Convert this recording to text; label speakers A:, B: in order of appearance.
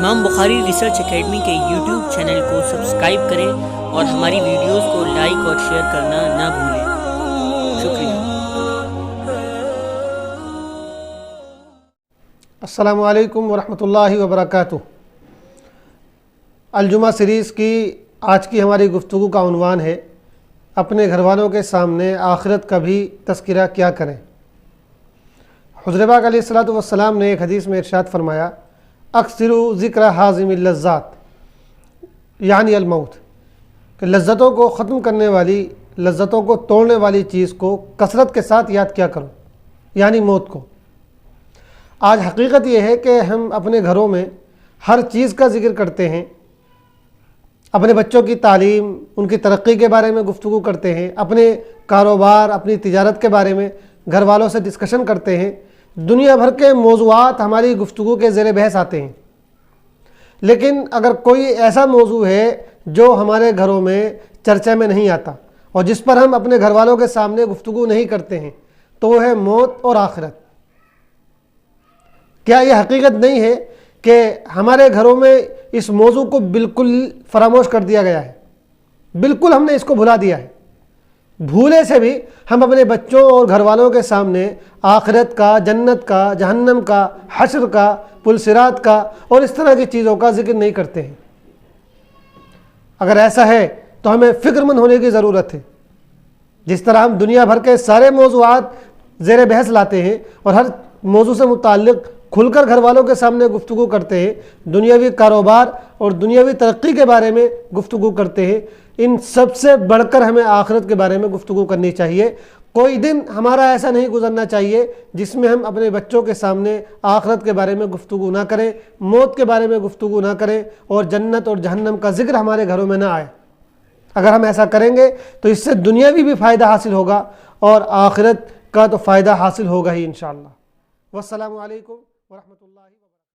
A: امام بخاری research academy کے YouTube channel کو سبسکرائب کریں اور ہماری ویڈیوز کو لائک اور شیئر کرنا نہ بھولیں۔ شکریہ۔
B: السلام علیکم ورحمۃ اللہ وبرکاتہ۔ الجمعہ سیریز کی آج کی ہماری گفتگو کا عنوان ہے اپنے گھر والوں کے سامنے آخرت کا بھی تذکرہ کیا کریں۔ حضرت پاک علیہ الصلوۃ والسلام نے ایک حدیث میں ارشاد فرمایا اکثروا ذکر حازم اللذات یعنی الموت، کہ لذتوں کو ختم کرنے والی، لذتوں کو توڑنے والی چیز کو کثرت کے ساتھ یاد کیا کرو، یعنی موت کو۔ آج حقیقت یہ ہے کہ ہم اپنے گھروں میں ہر چیز کا ذکر کرتے ہیں، اپنے بچوں کی تعلیم، ان کی ترقی کے بارے میں گفتگو کرتے ہیں، اپنے کاروبار، اپنی تجارت کے بارے میں گھر والوں سے ڈسکشن کرتے ہیں، دنیا بھر کے موضوعات ہماری گفتگو کے زیر بحث آتے ہیں۔ لیکن اگر کوئی ایسا موضوع ہے جو ہمارے گھروں میں چرچا میں نہیں آتا اور جس پر ہم اپنے گھر والوں کے سامنے گفتگو نہیں کرتے ہیں تو وہ ہے موت اور آخرت۔ کیا یہ حقیقت نہیں ہے کہ ہمارے گھروں میں اس موضوع کو بالکل فراموش کر دیا گیا ہے؟ بالکل ہم نے اس کو بھلا دیا ہے۔ بھولے سے بھی ہم اپنے بچوں اور گھر والوں کے سامنے آخرت کا، جنت کا، جہنم کا، حشر کا، پل صراط کا اور اس طرح کی چیزوں کا ذکر نہیں کرتے ہیں۔ اگر ایسا ہے تو ہمیں فکر مند ہونے کی ضرورت ہے۔ جس طرح ہم دنیا بھر کے سارے موضوعات زیر بحث لاتے ہیں اور ہر موضوع سے متعلق کھل کر گھر والوں کے سامنے گفتگو کرتے ہیں، دنیاوی کاروبار اور دنیاوی ترقی کے بارے میں گفتگو کرتے ہیں، ان سب سے بڑھ کر ہمیں آخرت کے بارے میں گفتگو کرنی چاہیے۔ کوئی دن ہمارا ایسا نہیں گزرنا چاہیے جس میں ہم اپنے بچوں کے سامنے آخرت کے بارے میں گفتگو نہ کریں، موت کے بارے میں گفتگو نہ کریں اور جنت اور جہنم کا ذکر ہمارے گھروں میں نہ آئے۔ اگر ہم ایسا کریں گے تو اس سے دنیاوی بھی فائدہ حاصل ہوگا اور آخرت کا تو فائدہ حاصل ہوگا ہی انشاءاللہ۔ والسلام علیکم ورحمۃ اللہ۔